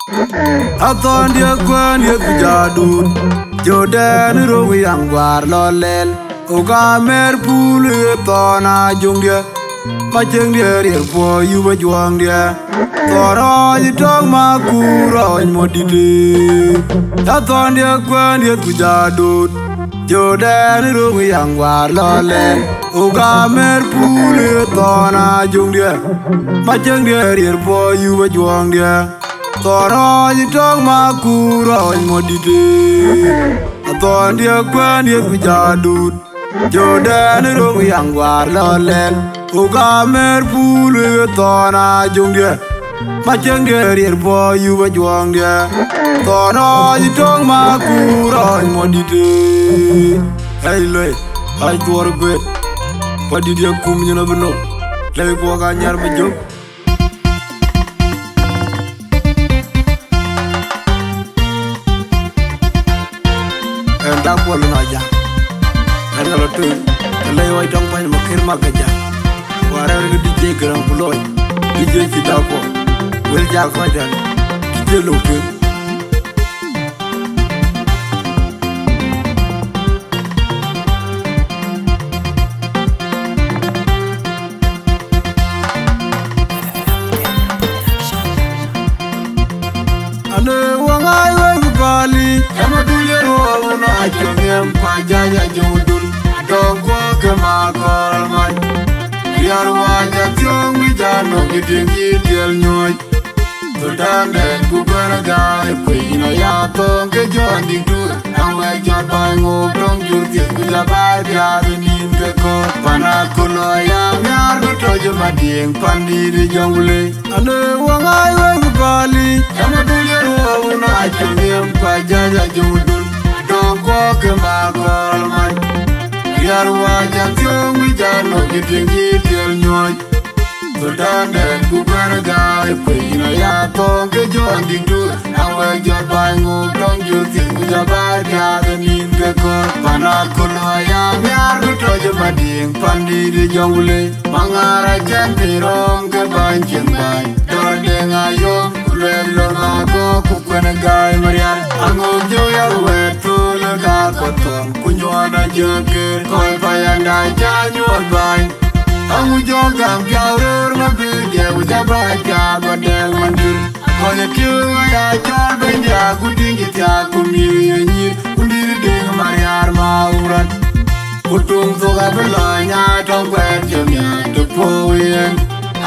Aton dia kwan ye kujadut Jodan rongi yang war lolel Oga mer pulu tona jung dia Maceng dia rir po yu bajuang dia Toro jitong makuro modide Aton dia kwan ye kujadut Jodan rongi yang war lolel Oga mer pulu tona jung dia Maceng dia rir po yu bajuang dia Toro jitong makuro modide Aton dia kwan dia kujadut Jodan rong yang war lolel Uga mer pulu tona jung dia Maceng dia rir po yu bajuang dia Toro jitong makuro modide Hey loy, hai tuar gue Padi dia kumnya na beno Lewi gua kanyar bejok Tak boleh aja. Ada kalau tu, kalau yang orang pakai makir makaja. Warar ke DJ kerang puloy, DJ kita ko, wel jago aja, DJ lupa. Ane wangai weng bali, kamu dulu rohuna ajungem pajanya judul, dongko kemakol mai. Biar wajah tiong bijano gitingi diel nyoy. Tudanden kuberagai, kuina ya tong kejon dingdur, angwek jon bango dong jurti kujabai biadu nim keko. Panakulo ya biar kutojo mading pandiri jongle. Ane wangai weng bali, kamu dulu rohuna ajungem pajanya judul. Dongko kemakol mai. Biar wajah tiong bijano gitingi diel nyoy. Tudanden kuberagai, kuina ya tong kejon dingdur, angwek jon bango dong jurti kujabai biadu nim keko. Panakulo ya biar kutojo mading pandiri jongle. Mangara jantirong kebancing bay, dordeng ayong kulelo nago kukwenegai mariar. Angog joya wetu lega kotong kunywana jengker, koi payanda janyuan bay. Angu jogam piaurur mabirja ujabai jago deng mandir. Konya kiwa ya chol benja kudingi tia kumiri nyir, kundiri deng mariar mauran. Kutung toga belanya tong kwet jemnya tepoyen.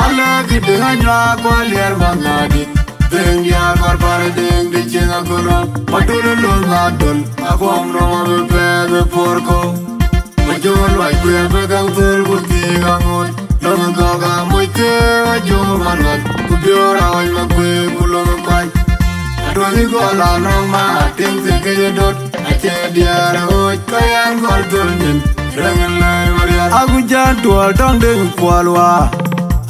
Ala gede hanya kwalier bangadit. Deng dia korbar deng di cenga kono. Padul lul ngadol, aku omrong bepe porko. Majol wai kue pegang tul putih kangun. Lama gaga muite wajol mangat. Kubiora wai makue kulong kwai. Doni gola nong ma ting ting kejedot. Ace dia rahoj kayang gol tulnyen. Aku jadwal dong dengan kualwa.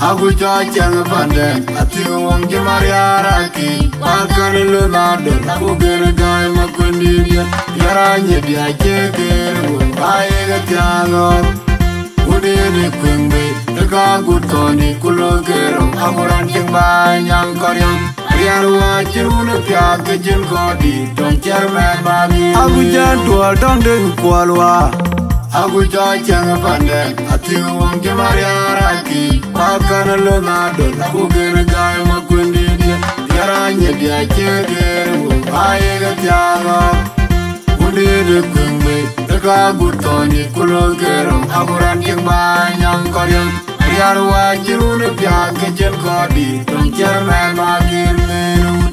Aku cacang pandang, hati wong jemariaraki. Makan lu nador, aku geregai makundinya. Yaranya dia ceker, mumpai ketiangon. Udah dikungbe, tekagut koni kulo gerong. Aku rancang banyak koryong. Biar wajib unu piak kejil kodi, dong cermen bagi. Aku jadwal dong dengan kualwa. Aku cacang pandang, hati wong jemariaraki. Makan lu nador, aku geregai makundinya. Yaranya dia ceker, mumpai ketiangon. Udah dikungbe, tekagut koni kulo gerong. Aku rancang banyak koryong. Biar wajib unu piak kejil kodi, dong cermen bagi minum.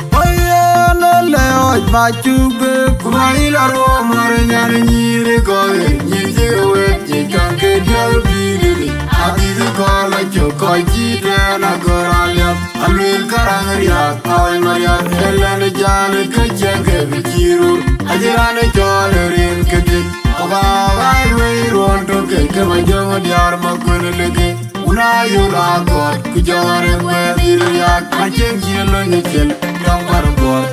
Leoj machupe kumari laro mare nyari nyiri koe nyiri wet nyikang ke dial bili ati di kola chokoi chite na koraliap alwil karang riak awal mariat elane jane kechenge bichiru ajirane chole rin kedik oga gai wei ronto ke majongo diar makune lege una yura god kujare wei riak macheng chilo nyichel yang bargod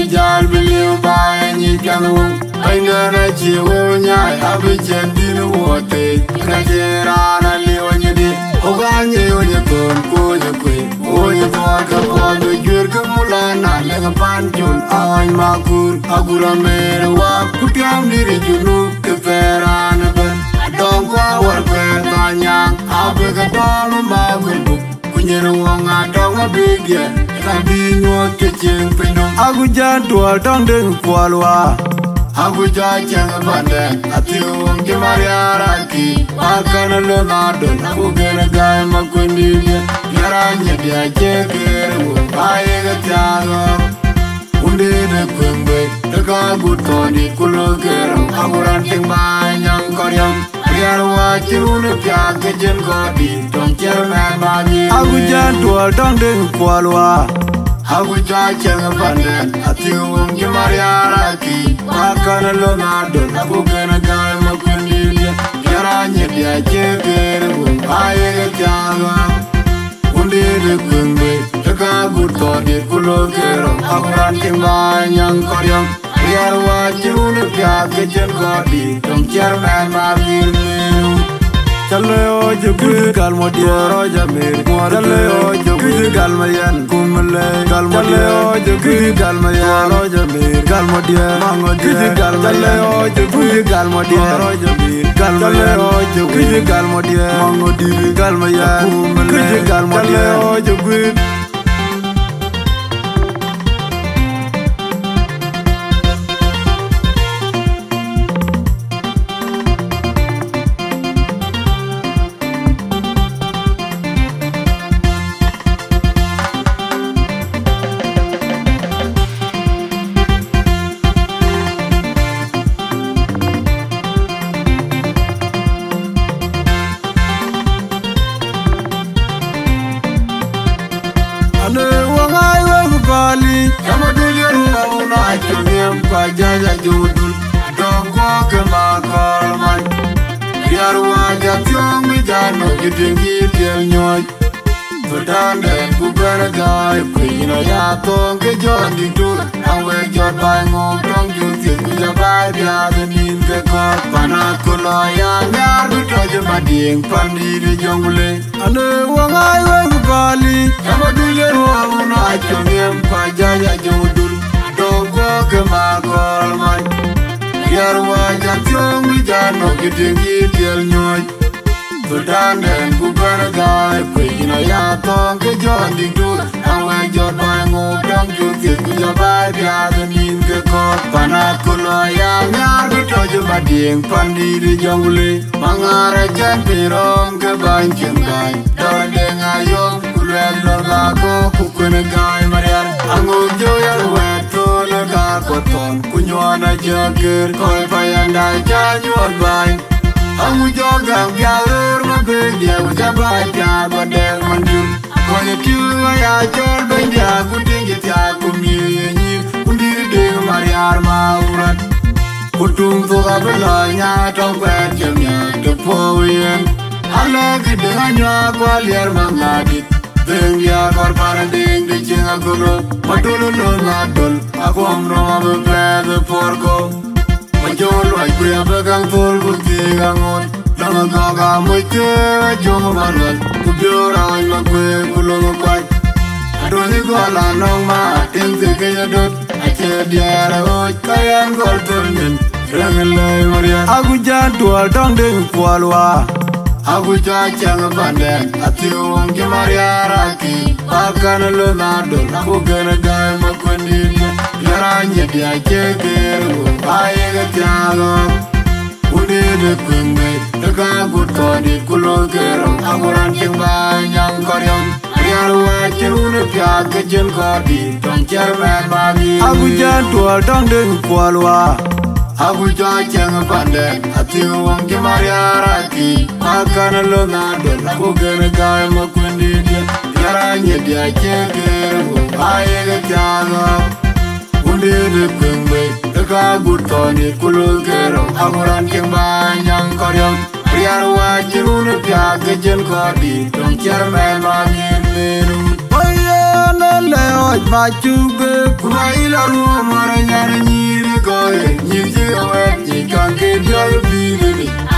Jal beliau bayar nyikan wong, aingana ciunya abijan dinu wote, kajerana liwanya di, oganya yonya kon konya kwe. Oye toka kondo jwer kumulana lenga panchul Awan makur agura mere wa kutiam diri junub keperan ben Adong kwa warkwe tanyang Abega tolu magulbu Kunyeru wong adong mabigye Kabi nyuat kecing pinung Aku jatual tong deng kualwa Aku jajang bandeng Ati wong kemariaraki Makana lo nadon Aku gena gaya makundibye Yaranya dia jekeru Aye ketiago Undine kwengbe Deka gutoni kulukero Aku ranting banyang koryam Riar wachirune pya kejen kodi Tong cermen bagi Aku jatual tong deng kualwa Aku jajang bandeng Ati wong kemariaraki Makana lo nadon Aku gena gaya makundibye Yaranya dia jekeru Aye ketiago Undine kwengbe Deka gutoni kulukero Aku ranting banyang koryam Riar wachirune pya kejen kodi Tong cermen bagi Chale oje kuy kalmo diero jamir Chale oje kuy kalmo yan kumle Chale oje kuy kalmo yan jamir Kalmo diero mango diero Chale oje kuy kalmo diero jamir Chale oje kuy kalmo diero mango diero Kalmo yan kumle Chale oje kuy Kama duliru mauna Kemiem kwa jaja judul Dongko kema kolman Biaru waja tiong mijano Gitingi tiel nyoy Tudanden kubere gai Kuyina ya tong ke jon ditur Angwe jod bai ngom tong jutir Kujabai biada nin ke kot Panat kuno yang nyar Dutoje mading pandiri jonggule Ane wangai wengu kali Kama duliru mauna Kemiem kwa jaja judul Dongko kema kolman Biaru waja tiong mijano Gitingi tiel nyoy Tudanden kubere gai Kuyina ya tong ke jon ditur Angwe jod bai ngom tong jutir Kujabai biada nin ke kot Panat kuno yang nyar Dutoje mading pandiri jonggule Mangare jen pirom ke banjeng gai Dordeng ayom kulel lorgako Kukune gai mariar Angung joyal weto lorgako ton Kunywana jagir Koi payandai janyuat bai Angu jogang bialur mabeg dia Ujabai pia badeng manjur Konya tiwa ya jol beng dia Kutinggi tiak kumyenyi Kundiri deng mariar maurat Kutung tuka belanya Tong kwet jemnya tepowen Ala gedehanya kualiar mangadit Deng dia korparan deng di jenga gono Madululun ngadol Aku omrong abepede porko Majolo ay kuya begang tol kurti gangon Lama gaga moite jongo marwal Kubiora ay magwe kulong kway Adoni gola nong ma Tingti kaya dot Ache diara oj kayan gol tolnyen Rengelay marian Aku jatual tong deng kualwa Aku jajang bandeng Ati wong kemariaraki Makana lo nadol Aku gena gaya makundibye Yaranya dia jekeru Aye ketiago Undine kwengbe Deka gutoni kulukero Aku ranting banyang koryam Riar wachirune pya kejen kodi Tong cermen bagi Aku jatual tong deng kualwa Aku jajang bandeng Ati wong kemariaraki Makana lo nadol Aku gena gaya makundibye Yaranya dia jekeru Aye ketiago Undine kwengbe Deka gutoni kulukero Aku ranting banyang koryam Riar wachirune pya kejen kodi Tong cermen bagi minum Oye nele oj bachube Kuma ilaru mara nyari nyiri coi nhìn chứ em chỉ còn cái đôi vì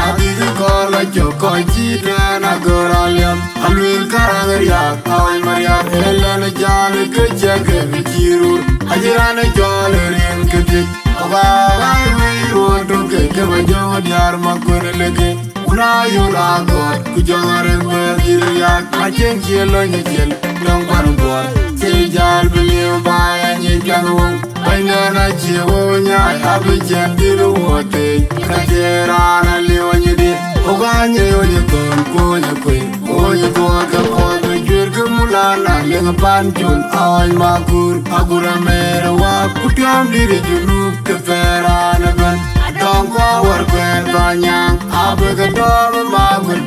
Adi ko la jo ko chi da na go ra liam Alwin karang riak awal mariak Elan jal ke jaga jiru Ajiran jol rin ke dik Oba gai wei ruan tu ke bajo diar makun lege Una yura god ku jongaren berdiriak Maceng cielo nyecil Dong paru buat Sejal beliau bayar nyikan wong Bainana ciwo nyai Abijan diru wote Kajerana liwa nyidi Oganya yonye kon konya kwe Onya toa ke kodo jir ke mulana Lenga pancul awal makur Agura mera wak Kutiam diri junub ke ferana ban Dong kwa war kwen banyang Abe ke dome magur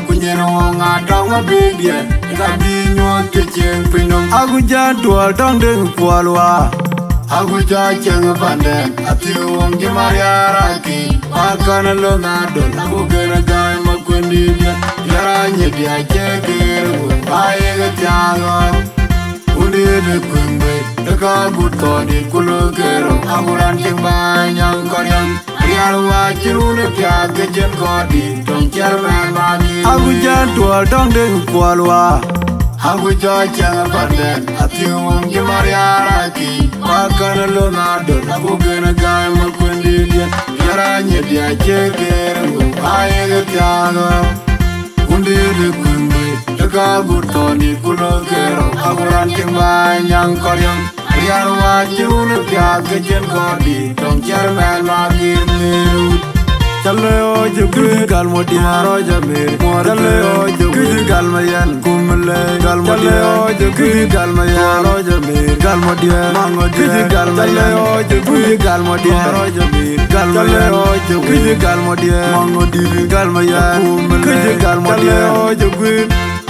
Kunyena wong adong mabidia Kabi nyot ke ceng pinong Aku jadwal dong deng kualwa Aku caceng pandang Ati wong jemariara raki Makan lo ngadon Aku kena gaya makundi dia Yaranya dia cekir Baye ke tiangon Undi de kumbe Deka buto di kulu kerong Aku rancing banyak koryang Rial wajir unu pia kejen kodi Dong cermen bagi Aku jadwal dong deng kualwa Aku caceng pandang Ati wong jemariara raki Makan lo ngadon Aku kena gaya makundi dia Yaranya dia cekir Baye ke tiangon Undi de kumbe Deka buto di kulu kerong Aku rancing banyak koryang Rial wajir unu pia kejen kodi Dong cermen bagi miru Chale ojo kudu galmo diaro jamir Chale ojo kudu galmo yan kumle Chale ojo kudu galmo diaro jamir Galmo dia mango dia Chale ojo kudu galmo diaro jamir Chale ojo kudu galmo dia mango dia Galmo yan kumle Chale ojo kudu